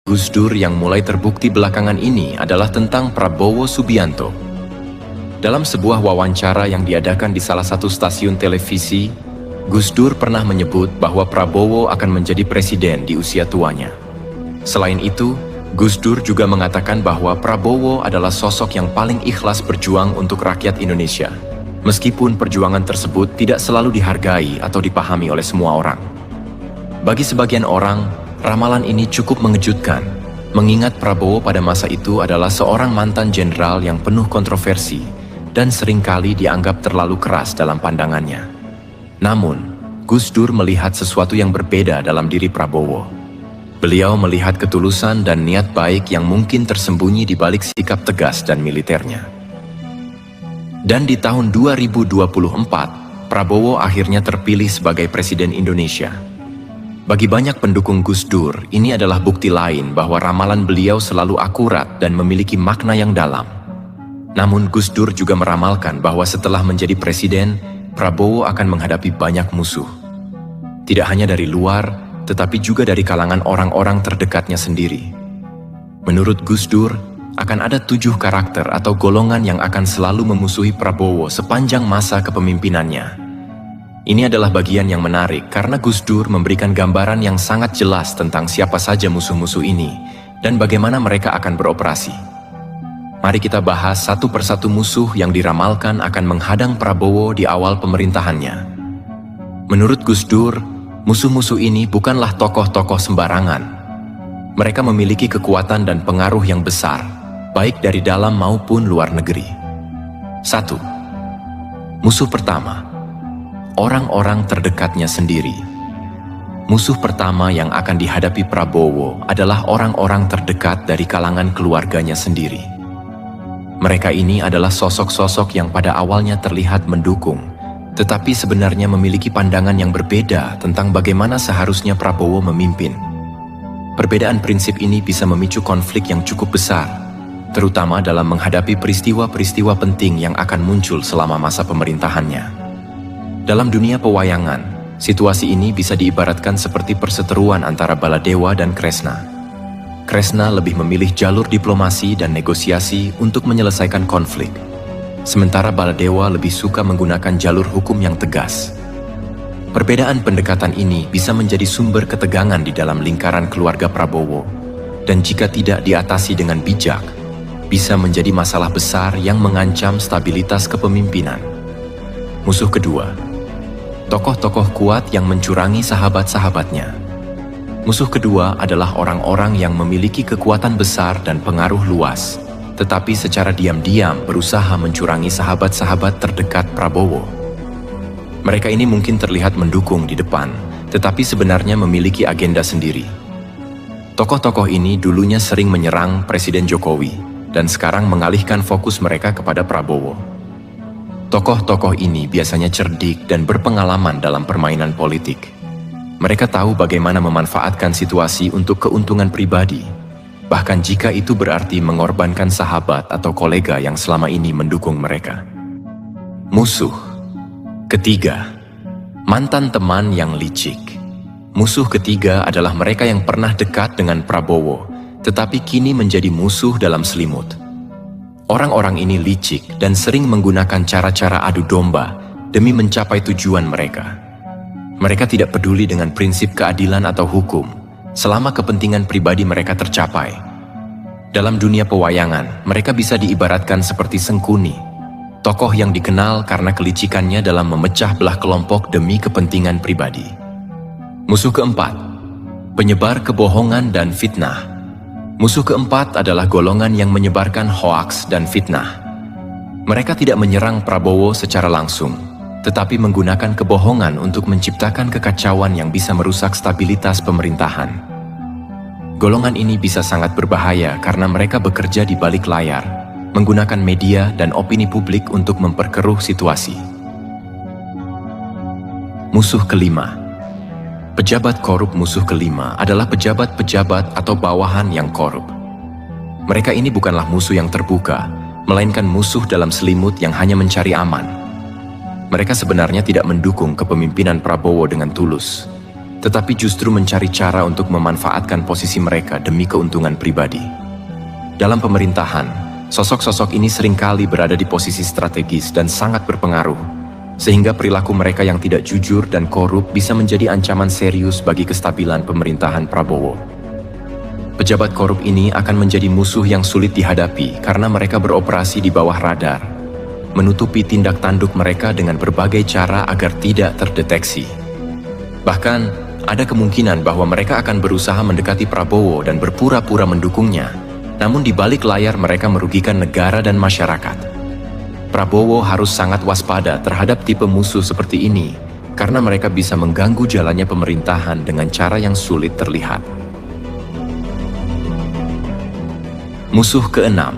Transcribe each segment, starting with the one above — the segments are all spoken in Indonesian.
Gus Dur yang mulai terbukti belakangan ini adalah tentang Prabowo Subianto. Dalam sebuah wawancara yang diadakan di salah satu stasiun televisi, Gus Dur pernah menyebut bahwa Prabowo akan menjadi presiden di usia tuanya. Selain itu, Gus Dur juga mengatakan bahwa Prabowo adalah sosok yang paling ikhlas berjuang untuk rakyat Indonesia, meskipun perjuangan tersebut tidak selalu dihargai atau dipahami oleh semua orang. Bagi sebagian orang, ramalan ini cukup mengejutkan, mengingat Prabowo pada masa itu adalah seorang mantan jenderal yang penuh kontroversi dan seringkali dianggap terlalu keras dalam pandangannya. Namun, Gus Dur melihat sesuatu yang berbeda dalam diri Prabowo. Beliau melihat ketulusan dan niat baik yang mungkin tersembunyi di balik sikap tegas dan militernya. Dan di tahun 2024, Prabowo akhirnya terpilih sebagai Presiden Indonesia. Bagi banyak pendukung Gus Dur, ini adalah bukti lain bahwa ramalan beliau selalu akurat dan memiliki makna yang dalam. Namun Gus Dur juga meramalkan bahwa setelah menjadi presiden, Prabowo akan menghadapi banyak musuh. Tidak hanya dari luar, tetapi juga dari kalangan orang-orang terdekatnya sendiri. Menurut Gus Dur, akan ada 7 karakter atau golongan yang akan selalu memusuhi Prabowo sepanjang masa kepemimpinannya. Ini adalah bagian yang menarik karena Gus Dur memberikan gambaran yang sangat jelas tentang siapa saja musuh-musuh ini dan bagaimana mereka akan beroperasi. Mari kita bahas satu persatu musuh yang diramalkan akan menghadang Prabowo di awal pemerintahannya. Menurut Gus Dur, musuh-musuh ini bukanlah tokoh-tokoh sembarangan. Mereka memiliki kekuatan dan pengaruh yang besar, baik dari dalam maupun luar negeri. 1. Musuh pertama, orang-orang terdekatnya sendiri. Musuh pertama yang akan dihadapi Prabowo adalah orang-orang terdekat dari kalangan keluarganya sendiri. Mereka ini adalah sosok-sosok yang pada awalnya terlihat mendukung, tetapi sebenarnya memiliki pandangan yang berbeda tentang bagaimana seharusnya Prabowo memimpin. Perbedaan prinsip ini bisa memicu konflik yang cukup besar, terutama dalam menghadapi peristiwa-peristiwa penting yang akan muncul selama masa pemerintahannya. Dalam dunia pewayangan, situasi ini bisa diibaratkan seperti perseteruan antara Baladewa dan Kresna. Kresna lebih memilih jalur diplomasi dan negosiasi untuk menyelesaikan konflik, sementara Baladewa lebih suka menggunakan jalur hukum yang tegas. Perbedaan pendekatan ini bisa menjadi sumber ketegangan di dalam lingkaran keluarga Prabowo, dan jika tidak diatasi dengan bijak, bisa menjadi masalah besar yang mengancam stabilitas kepemimpinan. Musuh kedua, tokoh-tokoh kuat yang mencurangi sahabat-sahabatnya. Musuh kedua adalah orang-orang yang memiliki kekuatan besar dan pengaruh luas, tetapi secara diam-diam berusaha mencurangi sahabat-sahabat terdekat Prabowo. Mereka ini mungkin terlihat mendukung di depan, tetapi sebenarnya memiliki agenda sendiri. Tokoh-tokoh ini dulunya sering menyerang Presiden Jokowi, dan sekarang mengalihkan fokus mereka kepada Prabowo. Tokoh-tokoh ini biasanya cerdik dan berpengalaman dalam permainan politik. Mereka tahu bagaimana memanfaatkan situasi untuk keuntungan pribadi, bahkan jika itu berarti mengorbankan sahabat atau kolega yang selama ini mendukung mereka. Musuh ketiga, mantan teman yang licik. Musuh ketiga adalah mereka yang pernah dekat dengan Prabowo, tetapi kini menjadi musuh dalam selimut. Orang-orang ini licik dan sering menggunakan cara-cara adu domba demi mencapai tujuan mereka. Mereka tidak peduli dengan prinsip keadilan atau hukum, selama kepentingan pribadi mereka tercapai. Dalam dunia pewayangan, mereka bisa diibaratkan seperti Sengkuni, tokoh yang dikenal karena kelicikannya dalam memecah belah kelompok demi kepentingan pribadi. Musuh keempat, penyebar kebohongan dan fitnah. Musuh keempat adalah golongan yang menyebarkan hoaks dan fitnah. Mereka tidak menyerang Prabowo secara langsung, tetapi menggunakan kebohongan untuk menciptakan kekacauan yang bisa merusak stabilitas pemerintahan. Golongan ini bisa sangat berbahaya karena mereka bekerja di balik layar, menggunakan media dan opini publik untuk memperkeruh situasi. Musuh kelima, pejabat korup. Musuh kelima adalah pejabat-pejabat atau bawahan yang korup. Mereka ini bukanlah musuh yang terbuka, melainkan musuh dalam selimut yang hanya mencari aman. Mereka sebenarnya tidak mendukung kepemimpinan Prabowo dengan tulus. tetapi justru mencari cara untuk memanfaatkan posisi mereka demi keuntungan pribadi. Dalam pemerintahan, sosok-sosok ini seringkali berada di posisi strategis dan sangat berpengaruh, sehingga perilaku mereka yang tidak jujur dan korup bisa menjadi ancaman serius bagi kestabilan pemerintahan Prabowo. Pejabat korup ini akan menjadi musuh yang sulit dihadapi karena mereka beroperasi di bawah radar, menutupi tindak tanduk mereka dengan berbagai cara agar tidak terdeteksi. Bahkan, ada kemungkinan bahwa mereka akan berusaha mendekati Prabowo dan berpura-pura mendukungnya, namun di balik layar mereka merugikan negara dan masyarakat. Prabowo harus sangat waspada terhadap tipe musuh seperti ini, karena mereka bisa mengganggu jalannya pemerintahan dengan cara yang sulit terlihat. Musuh keenam.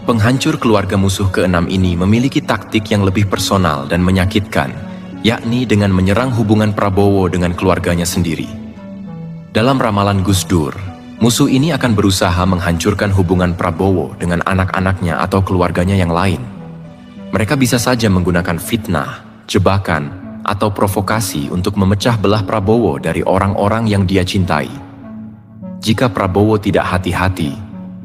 Penghancur keluarga musuh keenam ini memiliki taktik yang lebih personal dan menyakitkan, yakni dengan menyerang hubungan Prabowo dengan keluarganya sendiri. Dalam ramalan Gus Dur, musuh ini akan berusaha menghancurkan hubungan Prabowo dengan anak-anaknya atau keluarganya yang lain. Mereka bisa saja menggunakan fitnah, jebakan, atau provokasi untuk memecah belah Prabowo dari orang-orang yang dia cintai. Jika Prabowo tidak hati-hati,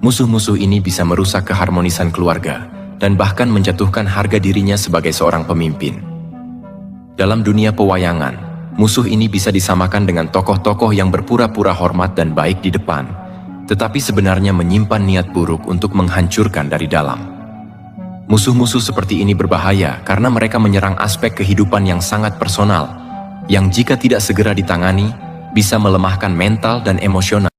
musuh-musuh ini bisa merusak keharmonisan keluarga dan bahkan menjatuhkan harga dirinya sebagai seorang pemimpin. Dalam dunia pewayangan, musuh ini bisa disamakan dengan tokoh-tokoh yang berpura-pura hormat dan baik di depan, tetapi sebenarnya menyimpan niat buruk untuk menghancurkan dari dalam. Musuh-musuh seperti ini berbahaya karena mereka menyerang aspek kehidupan yang sangat personal, yang jika tidak segera ditangani, bisa melemahkan mental dan emosional